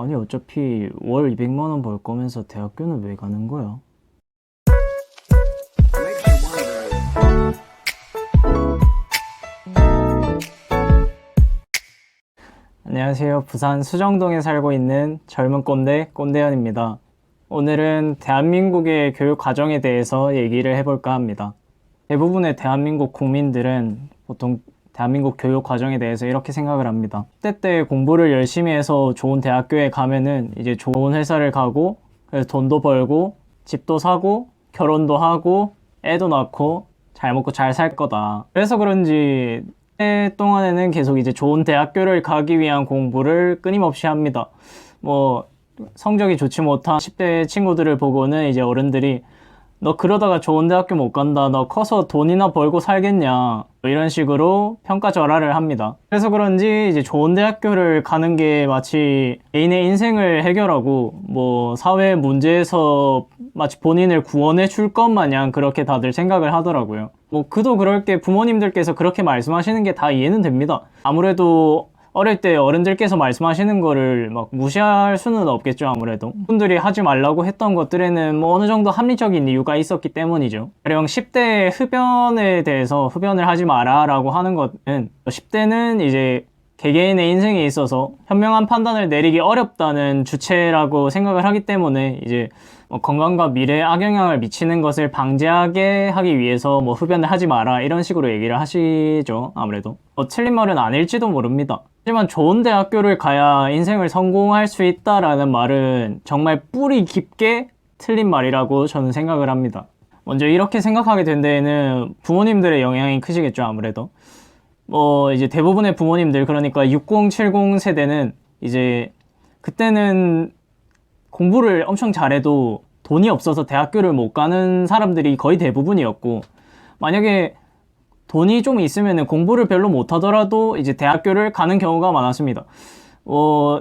아니 어차피 월 200만 원 벌 거면서 대학교는 왜 가는 거야? 안녕하세요. 부산 수정동에 살고 있는 젊은 꼰대 꼰대현입니다. 오늘은 대한민국의 교육 과정에 대해서 얘기를 해볼까 합니다. 대부분의 대한민국 국민들은 보통 대한민국 교육 과정에 대해서 이렇게 생각을 합니다. 10대 때 공부를 열심히 해서 좋은 대학교에 가면은 이제 좋은 회사를 가고 그래서 돈도 벌고 집도 사고 결혼도 하고 애도 낳고 잘 먹고 잘 살 거다. 그래서 그런지 때 동안에는 계속 이제 좋은 대학교를 가기 위한 공부를 끊임없이 합니다. 뭐 성적이 좋지 못한 10대 친구들을 보고는 이제 어른들이 너 그러다가 좋은 대학교 못 간다. 너 커서 돈이나 벌고 살겠냐. 뭐 이런 식으로 평가절하를 합니다. 그래서 그런지 이제 좋은 대학교를 가는 게 마치 개인의 인생을 해결하고 뭐 사회 문제에서 마치 본인을 구원해 줄 것 마냥 그렇게 다들 생각을 하더라고요. 뭐 그도 그럴 게 부모님들께서 그렇게 말씀하시는 게 다 이해는 됩니다. 아무래도 어릴 때 어른들께서 말씀하시는 거를 막 무시할 수는 없겠죠. 아무래도 분들이 하지 말라고 했던 것들에는 뭐 어느 정도 합리적인 이유가 있었기 때문이죠. 가령 10대 흡연에 대해서 흡연을 하지 마라 라고 하는 것은 10대는 이제 개개인의 인생에 있어서 현명한 판단을 내리기 어렵다는 주체라고 생각을 하기 때문에 이제 뭐 건강과 미래에 악영향을 미치는 것을 방지하게 하기 위해서 뭐 흡연을 하지 마라 이런 식으로 얘기를 하시죠. 아무래도 틀린 말은 아닐지도 모릅니다. 하지만 좋은 대학교를 가야 인생을 성공할 수 있다라는 말은 정말 뿌리 깊게 틀린 말이라고 저는 생각을 합니다. 먼저 이렇게 생각하게 된 데에는 부모님들의 영향이 크시겠죠. 아무래도 뭐 이제 대부분의 부모님들, 그러니까 60, 70 세대는 이제 그때는 공부를 엄청 잘해도 돈이 없어서 대학교를 못 가는 사람들이 거의 대부분이었고, 만약에 돈이 좀 있으면 공부를 별로 못 하더라도 이제 대학교를 가는 경우가 많았습니다.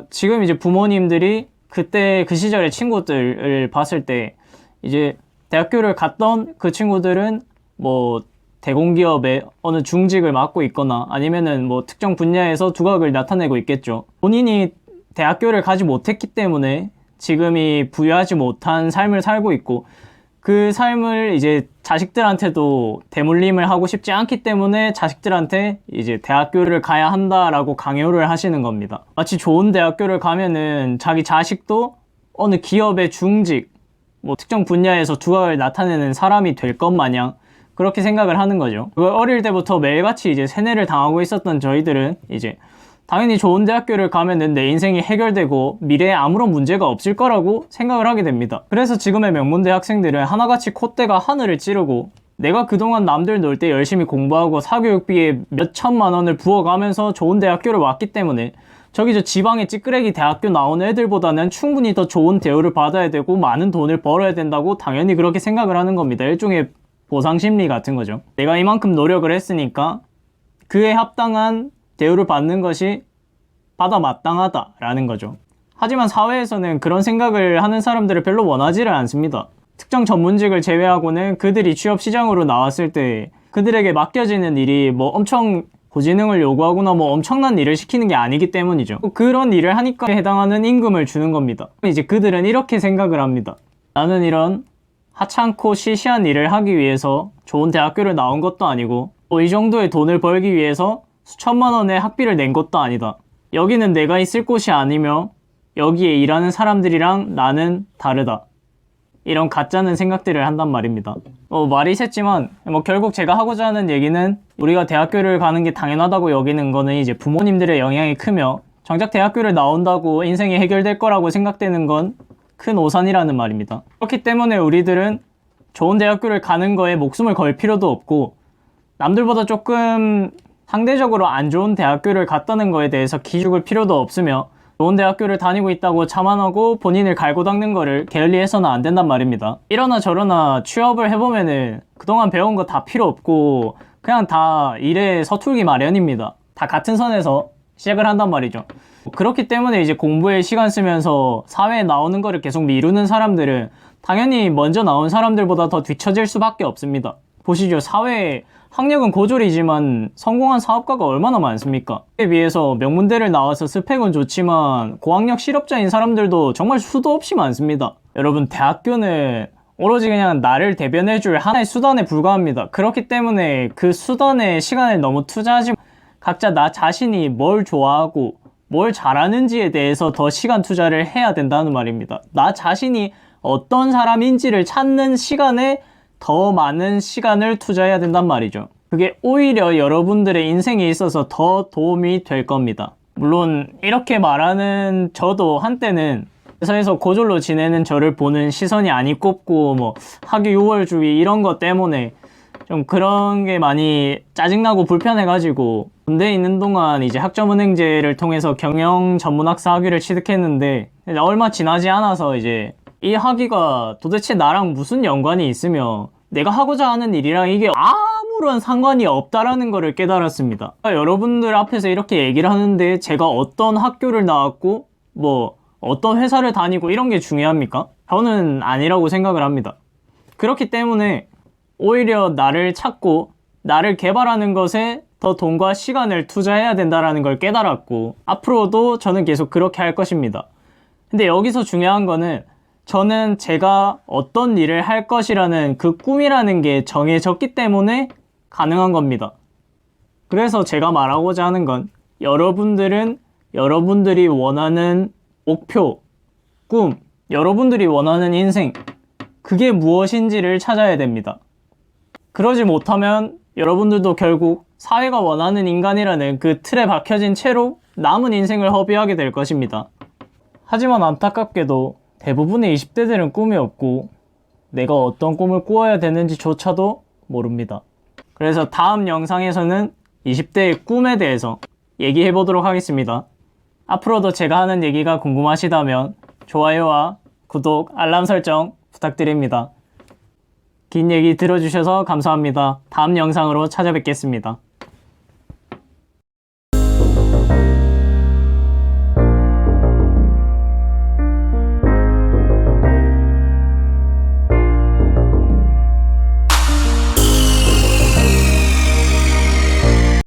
지금 이제 부모님들이 그때 그 시절의 친구들을 봤을 때 이제 대학교를 갔던 그 친구들은 뭐 대공기업의 어느 중직을 맡고 있거나 아니면은 뭐 특정 분야에서 두각을 나타내고 있겠죠. 본인이 대학교를 가지 못했기 때문에 지금이 부유하지 못한 삶을 살고 있고, 그 삶을 이제 자식들한테도 대물림을 하고 싶지 않기 때문에 자식들한테 이제 대학교를 가야 한다라고 강요를 하시는 겁니다. 마치 좋은 대학교를 가면은 자기 자식도 어느 기업의 중직, 뭐 특정 분야에서 두각을 나타내는 사람이 될 것 마냥 그렇게 생각을 하는 거죠. 그걸 어릴 때부터 매일같이 이제 세뇌를 당하고 있었던 저희들은 이제 당연히 좋은 대학교를 가면은 내 인생이 해결되고 미래에 아무런 문제가 없을 거라고 생각을 하게 됩니다. 그래서 지금의 명문대 학생들은 하나같이 콧대가 하늘을 찌르고 내가 그동안 남들 놀 때 열심히 공부하고 사교육비에 몇 천만 원을 부어가면서 좋은 대학교를 왔기 때문에 저기 저 지방의 찌끄레기 대학교 나온 애들보다는 충분히 더 좋은 대우를 받아야 되고 많은 돈을 벌어야 된다고 당연히 그렇게 생각을 하는 겁니다. 일종의 보상심리 같은 거죠. 내가 이만큼 노력을 했으니까 그에 합당한 대우를 받는 것이 받아 마땅하다라는 거죠. 하지만 사회에서는 그런 생각을 하는 사람들을 별로 원하지를 않습니다. 특정 전문직을 제외하고는 그들이 취업시장으로 나왔을 때 그들에게 맡겨지는 일이 뭐 엄청 고지능을 요구하거나 뭐 엄청난 일을 시키는 게 아니기 때문이죠. 그런 일을 하니까 해당하는 임금을 주는 겁니다. 이제 그들은 이렇게 생각을 합니다. 나는 이런 하찮고 시시한 일을 하기 위해서 좋은 대학교를 나온 것도 아니고 뭐 이 정도의 돈을 벌기 위해서 수천만 원의 학비를 낸 것도 아니다. 여기는 내가 있을 곳이 아니며 여기에 일하는 사람들이랑 나는 다르다. 이런 가짜는 생각들을 한단 말입니다. 말이 샜지만 뭐 결국 제가 하고자 하는 얘기는 우리가 대학교를 가는 게 당연하다고 여기는 거는 이제 부모님들의 영향이 크며 정작 대학교를 나온다고 인생이 해결될 거라고 생각되는 건 큰 오산이라는 말입니다. 그렇기 때문에 우리들은 좋은 대학교를 가는 거에 목숨을 걸 필요도 없고 남들보다 조금 상대적으로 안 좋은 대학교를 갔다는 거에 대해서 기죽을 필요도 없으며 좋은 대학교를 다니고 있다고 자만하고 본인을 갈고 닦는 거를 게을리해서는 안 된단 말입니다. 이러나 저러나 취업을 해보면은 그동안 배운 거 다 필요 없고 그냥 다 일에 서툴기 마련입니다. 다 같은 선에서 시작을 한단 말이죠. 그렇기 때문에 이제 공부에 시간 쓰면서 사회에 나오는 거를 계속 미루는 사람들은 당연히 먼저 나온 사람들보다 더 뒤처질 수밖에 없습니다. 보시죠. 사회에 학력은 고졸이지만 성공한 사업가가 얼마나 많습니까? 그에 비해서 명문대를 나와서 스펙은 좋지만 고학력 실업자인 사람들도 정말 수도 없이 많습니다. 여러분, 대학교는 오로지 그냥 나를 대변해줄 하나의 수단에 불과합니다. 그렇기 때문에 그 수단에 시간을 너무 투자하지 각자 나 자신이 뭘 좋아하고 뭘 잘하는지에 대해서 더 시간 투자를 해야 된다는 말입니다. 나 자신이 어떤 사람인지를 찾는 시간에 더 많은 시간을 투자해야 된단 말이죠. 그게 오히려 여러분들의 인생에 있어서 더 도움이 될 겁니다. 물론 이렇게 말하는 저도 한때는 회사에서 고졸로 지내는 저를 보는 시선이 안 이꼽고 뭐 학위 6월주의 이런 것 때문에 좀 그런 게 많이 짜증나고 불편해가지고 군대에 있는 동안 이제 학점은행제를 통해서 경영 전문학사 학위를 취득했는데 얼마 지나지 않아서 이제 이 학위가 도대체 나랑 무슨 연관이 있으며 내가 하고자 하는 일이랑 이게 아무런 상관이 없다라는 거를 깨달았습니다. 여러분들 앞에서 이렇게 얘기를 하는데 제가 어떤 학교를 나왔고 뭐 어떤 회사를 다니고 이런 게 중요합니까? 저는 아니라고 생각을 합니다. 그렇기 때문에 오히려 나를 찾고 나를 개발하는 것에 더 돈과 시간을 투자해야 된다는 걸 깨달았고 앞으로도 저는 계속 그렇게 할 것입니다. 근데 여기서 중요한 거는 저는 제가 어떤 일을 할 것이라는 그 꿈이라는 게 정해졌기 때문에 가능한 겁니다. 그래서 제가 말하고자 하는 건 여러분들은 여러분들이 원하는 목표, 꿈, 여러분들이 원하는 인생, 그게 무엇인지를 찾아야 됩니다. 그러지 못하면 여러분들도 결국 사회가 원하는 인간이라는 그 틀에 박혀진 채로 남은 인생을 허비하게 될 것입니다. 하지만 안타깝게도 대부분의 20대들은 꿈이 없고 내가 어떤 꿈을 꾸어야 되는지조차도 모릅니다. 그래서 다음 영상에서는 20대의 꿈에 대해서 얘기해 보도록 하겠습니다. 앞으로도 제가 하는 얘기가 궁금하시다면 좋아요와 구독, 알람 설정 부탁드립니다. 긴 얘기 들어주셔서 감사합니다. 다음 영상으로 찾아뵙겠습니다.